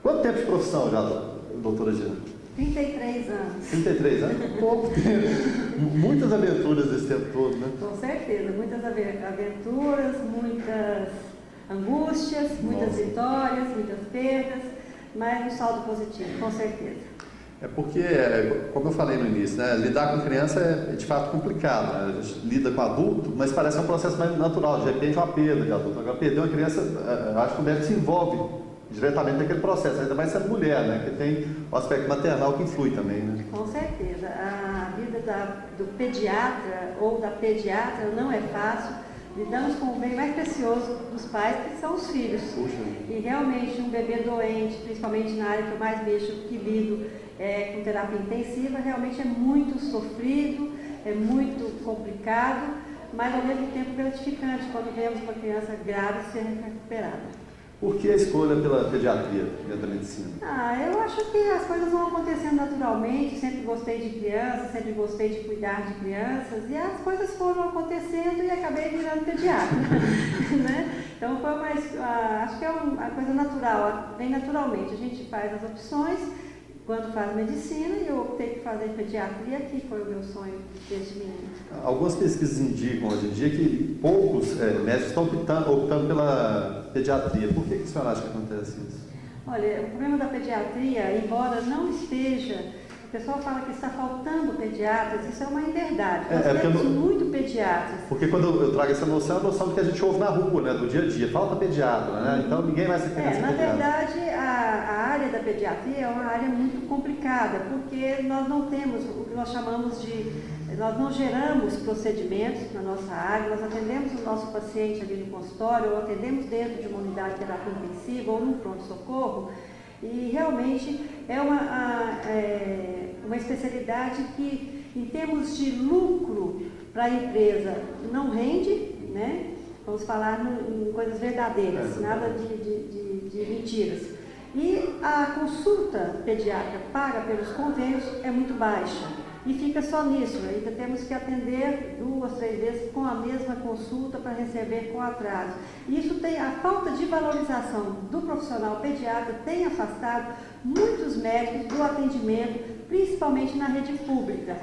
Quanto tempo de profissão já, doutora Gina? 33 anos. 33 anos? Pouco tempo. Muitas aventuras desse tempo todo, né? Com certeza, muitas aventuras, muitas angústias, muitas vitórias, muitas perdas, mas um saldo positivo, com certeza. É porque, como eu falei no início, né, lidar com criança é de fato complicado, né? A gente lida com adulto, mas parece um processo mais natural, de repente uma perda de adulto. Agora, perder uma criança, acho que o médico se envolve diretamente naquele processo, ainda mais sendo mulher, né, que tem o aspecto maternal que influi também, né? Com certeza, a vida do pediatra ou da pediatra não é fácil. Lidamos com o bem mais precioso dos pais, que são os filhos. Puxa. E realmente um bebê doente, principalmente na área que eu mais mexo, que lido com terapia intensiva, realmente é muito sofrido, é muito complicado, mas ao mesmo tempo gratificante quando vemos uma criança grave ser recuperada. Por que a escolha pela pediatria dentro da medicina? Eu acho que as coisas vão acontecendo naturalmente, sempre gostei de crianças, sempre gostei de cuidar de crianças, e as coisas foram acontecendo e acabei virando pediatra, né? Então foi acho que é uma coisa natural, bem naturalmente, a gente faz as opções quando faz medicina, e eu optei por fazer pediatria, que foi o meu sonho desde menino. Algumas pesquisas indicam hoje em dia que poucos médicos estão optando pela pediatria. Por que a senhora acha que acontece isso? Olha, o problema da pediatria, embora não esteja, o pessoal fala que está faltando pediatras, isso é uma inverdade. Nós temos muito pediatras. Porque quando eu trago essa noção, é a noção do que a gente ouve na rua, né, do dia a dia. Falta pediatra, né? Então ninguém vai se conhecer. Na verdade, a área da pediatria é uma área muito complicada, porque nós não temos o que nós chamamos nós não geramos procedimentos na nossa área, nós atendemos o nosso paciente ali no consultório, ou atendemos dentro de uma unidade de terapia intensiva ou num pronto-socorro, e realmente é uma especialidade que, em termos de lucro para a empresa, não rende, né? Vamos falar em coisas verdadeiras, nada de mentiras. E a consulta pediátrica paga pelos convênios é muito baixa. E fica só nisso, ainda temos que atender 2, 3 vezes com a mesma consulta para receber com atraso. Isso a falta de valorização do profissional pediatra tem afastado muitos médicos do atendimento, principalmente na rede pública.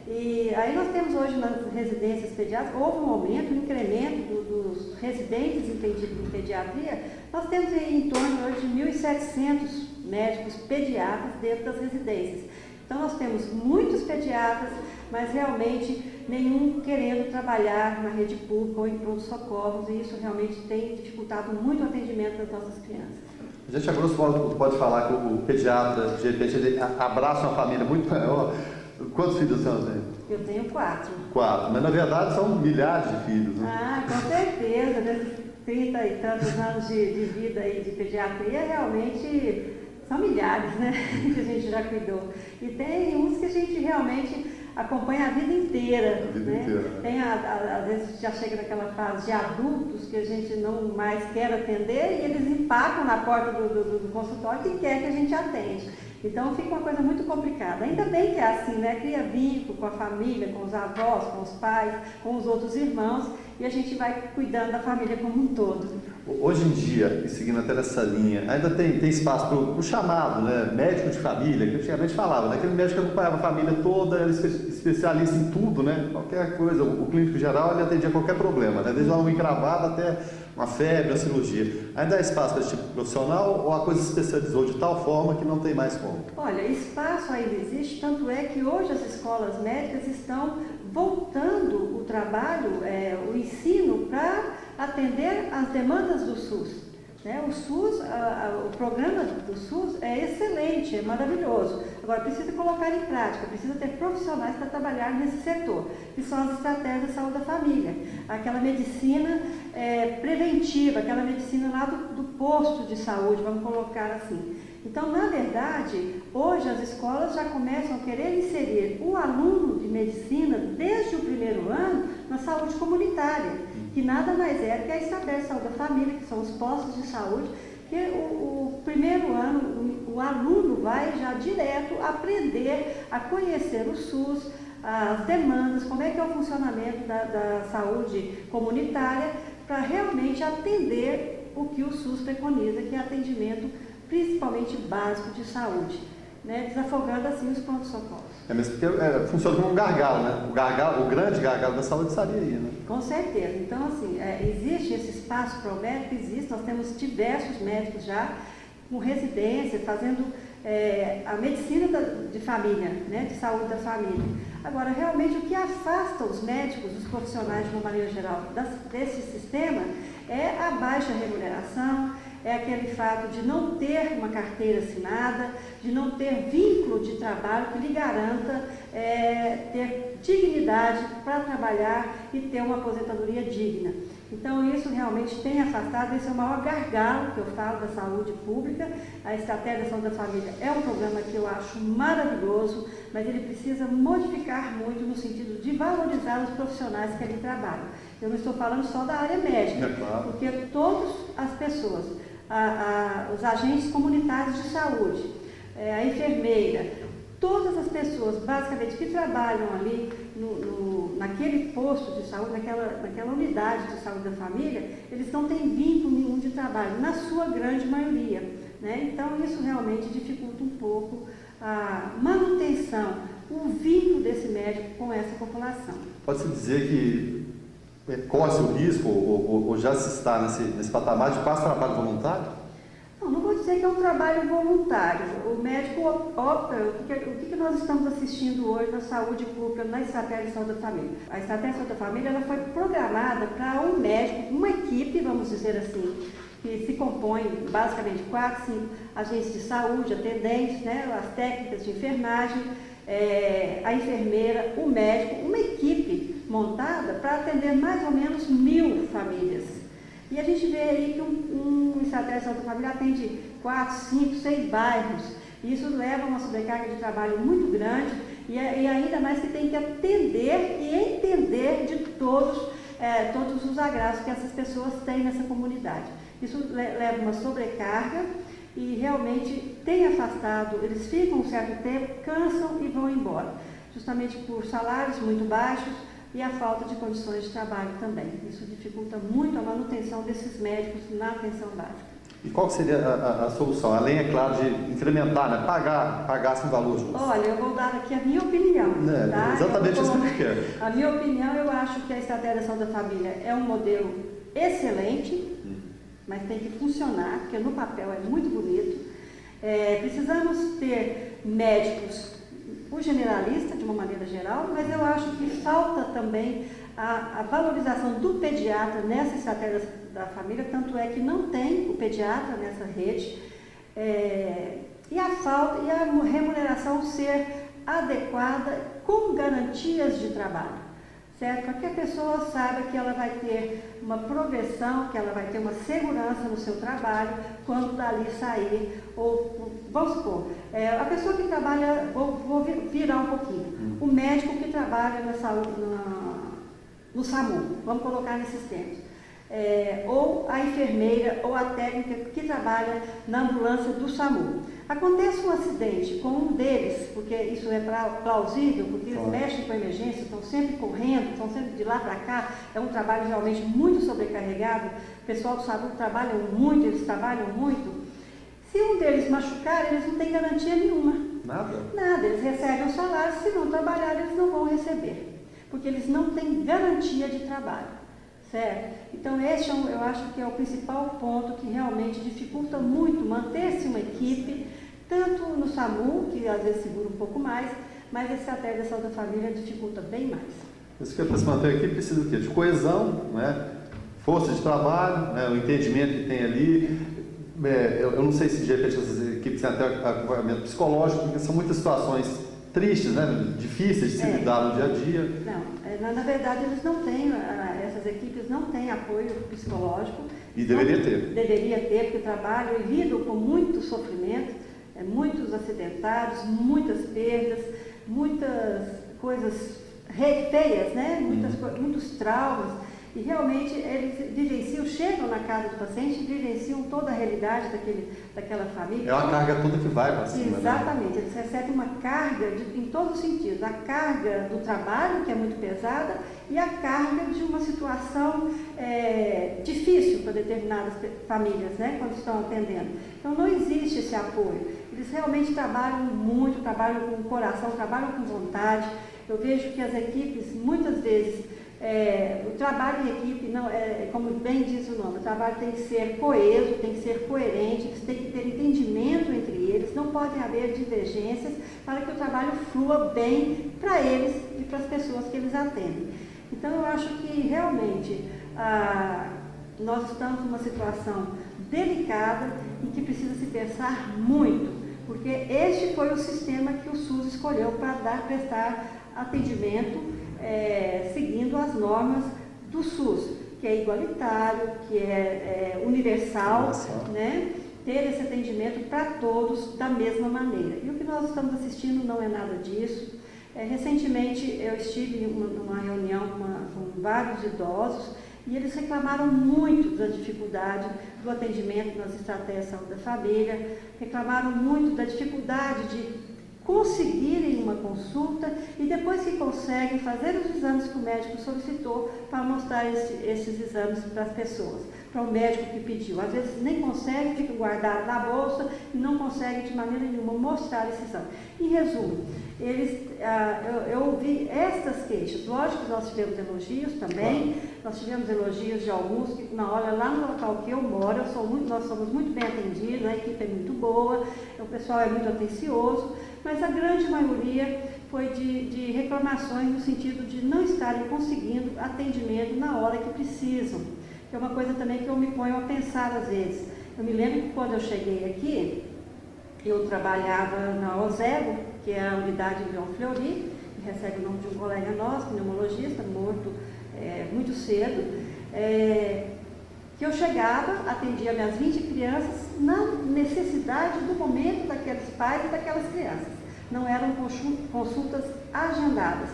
E aí nós temos hoje nas residências pediátricas, houve um aumento, um incremento dos residentes em pediatria. Nós temos em torno hoje de 1.700 médicos pediatras dentro das residências. Então nós temos muitos pediatras, mas realmente nenhum querendo trabalhar na rede pública ou em pronto-socorros, e isso realmente tem dificultado muito o atendimento das nossas crianças. A gente, a grosso modo, pode falar que o pediatra, de repente, ele abraça uma família muito maior. Quantos filhos você tem? Eu tenho 4. 4, mas na verdade são milhares de filhos, né? Com certeza, nesses 30 e tantos anos de vida aí de pediatria, realmente são milhares, né, que a gente já cuidou. E tem uns que a gente realmente acompanha a vida inteira. Tem, às vezes já chega naquela fase de adultos que a gente não mais quer atender e eles empacam na porta do consultório e quer que a gente atende. Então fica uma coisa muito complicada. Ainda bem que é assim, né? Cria vínculo com a família, com os avós, com os pais, com os outros irmãos, e a gente vai cuidando da família como um todo. Hoje em dia, e seguindo até nessa linha, ainda tem espaço para o chamado, né, médico de família, que antigamente falava, né, aquele médico que acompanhava a família toda, era especialista em tudo, né, qualquer coisa, o clínico geral ele atendia qualquer problema, né, desde uma encravada até uma febre, uma cirurgia. Ainda há espaço para esse tipo de profissional ou a coisa se especializou de tal forma que não tem mais como? Olha, espaço ainda existe, tanto é que hoje as escolas médicas estão voltando o trabalho, o ensino para atender às demandas do SUS. O SUS, o programa do SUS é excelente, é maravilhoso. Agora, precisa colocar em prática, precisa ter profissionais para trabalhar nesse setor, que são as estratégias de saúde da família. Aquela medicina preventiva, aquela medicina lá do posto de saúde, vamos colocar assim. Então, na verdade, hoje as escolas já começam a querer inserir o aluno de medicina desde o primeiro ano na saúde comunitária, que nada mais é que a estratégia de saúde da família, que são os postos de saúde, que o primeiro ano o aluno vai já direto aprender a conhecer o SUS, as demandas, como é que é o funcionamento da saúde comunitária, para realmente atender o que o SUS preconiza, que é atendimento principalmente principalmente básico de saúde, né, desafogando assim os prontos-socorros. É mesmo porque funciona como um gargalo, né? O grande gargalo da saúde estaria aí, né? Com certeza. Então, assim, existe esse espaço para o médico? Existe. Nós temos diversos médicos já com residência, fazendo a medicina de família, né? De saúde da família. Agora, realmente, o que afasta os médicos, os profissionais de uma maneira geral, desse sistema é a baixa remuneração, é aquele fato de não ter uma carteira assinada, de não ter vínculo de trabalho que lhe garanta ter dignidade para trabalhar e ter uma aposentadoria digna. Então, isso realmente tem afastado, esse é o maior gargalo que eu falo da saúde pública. A Estratégia de Saúde da Família é um programa que eu acho maravilhoso, mas ele precisa modificar muito no sentido de valorizar os profissionais que ali trabalham. Eu não estou falando só da área médica, porque todas as pessoas, os agentes comunitários de saúde, a enfermeira, todas as pessoas, basicamente, que trabalham ali naquele posto de saúde, naquela unidade de saúde da família, eles não têm vínculo nenhum de trabalho, na sua grande maioria, né? Então, isso realmente dificulta um pouco a manutenção, o vínculo desse médico com essa população. Pode-se dizer que corre o risco, ou já se está nesse patamar de quase trabalho voluntário? Não vou dizer que é um trabalho voluntário. O médico opta, o que nós estamos assistindo hoje na saúde pública, na Estratégia de Saúde da Família. A Estratégia de Saúde da Família ela foi programada para um médico, uma equipe, vamos dizer assim, que se compõe basicamente 4, 5 agentes de saúde, atendentes, né, as técnicas de enfermagem, a enfermeira, o médico, uma equipe montada para atender mais ou menos 1000 famílias. E a gente vê aí que um Estratégia de Saúde da Família atende 4, 5, 6 bairros. E isso leva a uma sobrecarga de trabalho muito grande e ainda mais que tem que atender e entender de todos os agravos que essas pessoas têm nessa comunidade. Isso leva uma sobrecarga e realmente tem afastado, eles ficam um certo tempo, cansam e vão embora, justamente por salários muito baixos e a falta de condições de trabalho também. Isso dificulta muito a manutenção desses médicos na atenção básica. E qual seria a solução? Além, é claro, de incrementar, né? Pagar-se um valor justo. Olha, eu vou dar aqui a minha opinião. Tá? Exatamente isso que eu quero. A minha opinião, eu acho que a Estratégia de Saúde da Família é um modelo excelente, mas tem que funcionar, porque no papel é muito bonito. Precisamos ter médicos, o generalista, de uma maneira geral, mas eu acho que falta também a valorização do pediatra nessa Estratégia da Família, tanto é que não tem o pediatra nessa rede, e a remuneração ser adequada com garantias de trabalho, certo? Para que a pessoa saiba que ela vai ter uma progressão, que ela vai ter uma segurança no seu trabalho quando dali sair, ou vamos supor, a pessoa que trabalha, vou virar um pouquinho, o médico que trabalha na saúde, no SAMU, vamos colocar nesses termos, ou a enfermeira ou a técnica que trabalha na ambulância do SAMU. Acontece um acidente com um deles, porque isso é plausível, porque eles mexem com a emergência, estão sempre correndo, estão sempre de lá para cá, é um trabalho realmente muito sobrecarregado, o pessoal do SAMU trabalha muito, eles trabalham muito. Se um deles machucar, eles não têm garantia nenhuma. Nada? Nada, eles recebem o salário, se não trabalhar, eles não vão receber, porque eles não têm garantia de trabalho, certo? Então, esse eu acho que é o principal ponto que realmente dificulta muito manter-se uma equipe, tanto no SAMU, que às vezes segura um pouco mais, mas a Estratégia de Saúde da Família dificulta bem mais. Isso que para se manter aqui precisa do quê? De coesão, né? Força de trabalho, né? O entendimento que tem ali. Eu não sei se de repente essas equipes têm até acompanhamento psicológico, porque são muitas situações tristes, né? Difíceis de se lidar no dia a dia. Não, na verdade eles não têm, essas equipes não têm apoio psicológico. E deveria ter. Deveria ter, porque trabalham e lidam com muito sofrimento, muitos acidentados, muitas perdas, muitas coisas feias, né? Muitos traumas. E realmente eles vivenciam, chegam na casa do paciente e vivenciam toda a realidade daquela família. É uma carga toda que vai para cima, exatamente, né? Eles recebem uma carga em todos os sentidos. A carga do trabalho, que é muito pesada, e a carga de uma situação difícil para determinadas famílias, né, quando estão atendendo. Então não existe esse apoio. Eles realmente trabalham muito, trabalham com o coração, trabalham com vontade. Eu vejo que as equipes, muitas vezes, o trabalho em equipe, não, como bem diz o nome, o trabalho tem que ser coeso, tem que ser coerente, eles têm que ter entendimento entre eles, não podem haver divergências para que o trabalho flua bem para eles e para as pessoas que eles atendem. Então, eu acho que realmente nós estamos numa situação delicada em que precisa se pensar muito, porque este foi o sistema que o SUS escolheu para prestar atendimento seguindo as normas do SUS, que é igualitário, que é universal, né? Ter esse atendimento para todos da mesma maneira. E o que nós estamos assistindo não é nada disso. Recentemente eu estive numa reunião com vários idosos e eles reclamaram muito da dificuldade do atendimento nas estratégias de saúde da família, reclamaram muito da dificuldade de conseguirem uma consulta e depois que conseguem fazer os exames que o médico solicitou para mostrar esses exames para as pessoas, para o médico que pediu. Às vezes nem consegue, fica guardado na bolsa e não consegue de maneira nenhuma mostrar esse exame. Em resumo, eu ouvi estas queixas. Lógico que nós tivemos elogios também, nós tivemos elogios de alguns que, olha, lá no local que eu moro, nós somos muito bem atendidos, a equipe é muito boa, o pessoal é muito atencioso, mas a grande maioria foi de reclamações no sentido de não estarem conseguindo atendimento na hora que precisam, que é uma coisa também que eu me ponho a pensar às vezes. Eu me lembro que quando eu cheguei aqui, eu trabalhava na Ozego, que é a unidade de João Fleury, que recebe o nome de um colega nosso, pneumologista, morto muito cedo, que eu chegava, atendia minhas 20 crianças na necessidade do momento daqueles pais e daquelas crianças. Não eram consultas agendadas.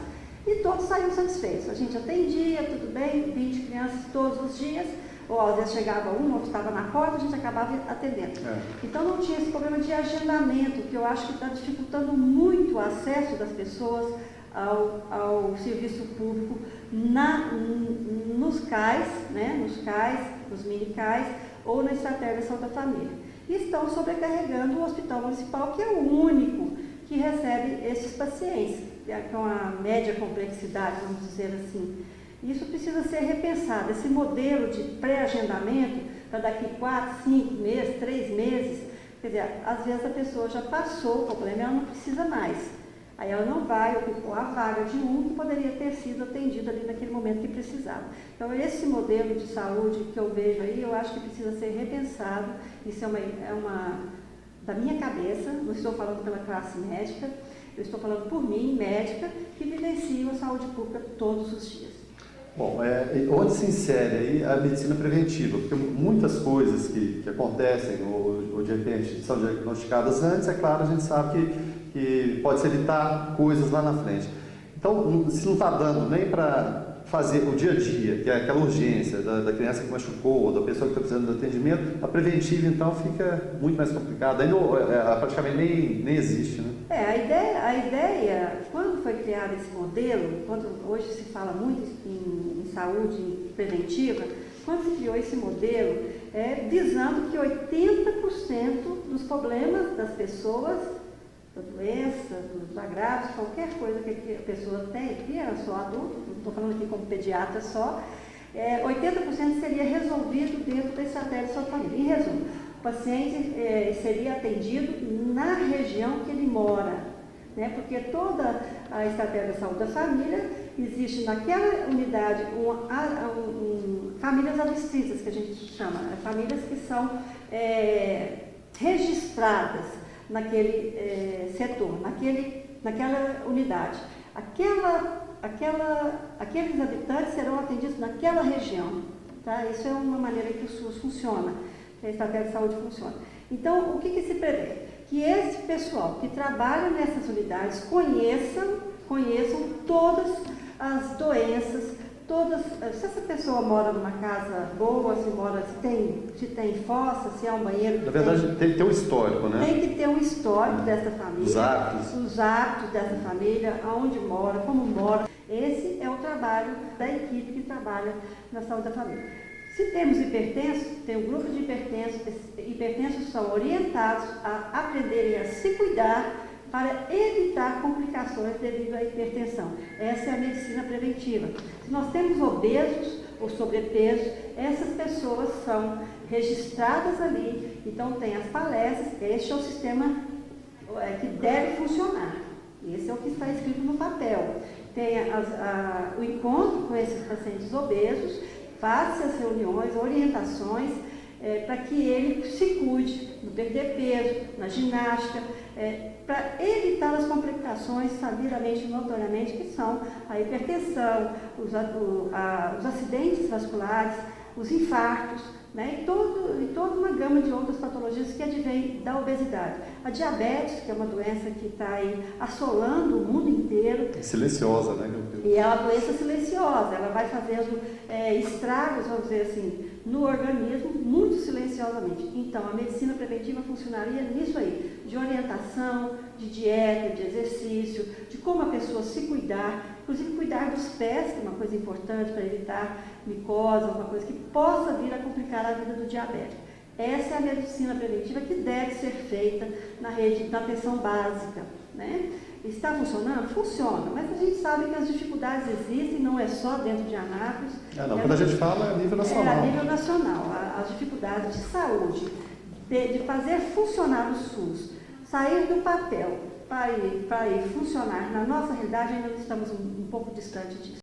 E todos saíam satisfeitos. A gente atendia, tudo bem, 20 crianças todos os dias, ou às vezes chegava um, outro estava na porta, a gente acabava atendendo. Então não tinha esse problema de agendamento, que eu acho que está dificultando muito o acesso das pessoas ao serviço público nos CAIs, né, nos mini-CAIs ou na estratégia de saúde da família. E estão sobrecarregando o Hospital Municipal, que é o único que recebe esses pacientes, com a média complexidade, vamos dizer assim. Isso precisa ser repensado, esse modelo de pré-agendamento para daqui 4, 5 meses, 3 meses, quer dizer, às vezes a pessoa já passou o problema e ela não precisa mais. Aí ela não vai ocupar a vaga de um que poderia ter sido atendido ali naquele momento que precisava. Então, esse modelo de saúde que eu vejo aí, eu acho que precisa ser repensado. Isso é uma da minha cabeça, não estou falando pela classe médica, eu estou falando por mim, médica, que vivencio a saúde pública todos os dias. Bom, onde se insere aí a medicina preventiva? Porque muitas coisas que acontecem ou de repente são diagnosticadas antes, é claro, a gente sabe que pode-se evitar coisas lá na frente. Então, se não está dando nem para fazer o dia a dia, que é aquela urgência da criança que machucou, ou da pessoa que está precisando de atendimento, a preventiva, então, fica muito mais complicada. Ainda praticamente nem existe, né? A ideia, quando foi criado esse modelo, hoje se fala muito em saúde preventiva, quando se criou esse modelo, visando que 80% dos problemas das pessoas, da doença, dos agravos, qualquer coisa que a pessoa tem, criança ou adulto, não estou falando aqui como pediatra só, 80% seria resolvido dentro da estratégia de saúde da família. Em resumo, o paciente seria atendido na região que ele mora, né? Porque toda a estratégia de saúde da família existe naquela unidade famílias adstritas, que a gente chama, famílias que são registradas naquele setor, naquela unidade. Aqueles habitantes serão atendidos naquela região. Tá? Isso é uma maneira que o SUS funciona, que a estratégia de saúde funciona. Então, o que se prevê? Que esse pessoal que trabalha nessas unidades conheçam todas as doenças, se essa pessoa mora numa casa boa, se tem fossa, se é um banheiro. Na verdade, tem que ter um histórico, né? Tem que ter um histórico dessa família. Os hábitos Dessa família, aonde mora, como mora. Esse é o trabalho da equipe que trabalha na saúde da família. Se temos hipertensos, tem um grupo de hipertensos. Hipertensos são orientados a aprenderem a se cuidar para evitar complicações devido à hipertensão. Essa é a medicina preventiva. Se nós temos obesos ou sobrepeso, essas pessoas são registradas ali, então tem as palestras, este é o sistema que deve funcionar. Esse é o que está escrito no papel. Tem o encontro com esses pacientes obesos, faz-se as reuniões, orientações, para que ele se cuide, no perder peso, na ginástica, para evitar as complicações sabidamente e notoriamente que são a hipertensão, os acidentes vasculares, os infartos, né, e toda uma gama de outras patologias que advêm da obesidade. A diabetes, que é uma doença que está aí assolando o mundo inteiro. É silenciosa, né? E é uma doença silenciosa, ela vai fazendo estragos, vamos dizer assim, no organismo, muito silenciosamente. Então, a medicina preventiva funcionaria nisso aí, de orientação, de dieta, de exercício, de como a pessoa se cuidar, inclusive cuidar dos pés, que é uma coisa importante para evitar micose, alguma coisa que possa vir a complicar a vida do diabético. Essa é a medicina preventiva que deve ser feita na atenção básica, né? Está funcionando? Funciona, mas a gente sabe que as dificuldades existem, não é só dentro de Anápolis. Quando a gente fala é a nível nacional. É a nível nacional, as dificuldades de saúde, de fazer funcionar o SUS, sair do papel para ir funcionar na nossa realidade, ainda estamos um pouco distante disso.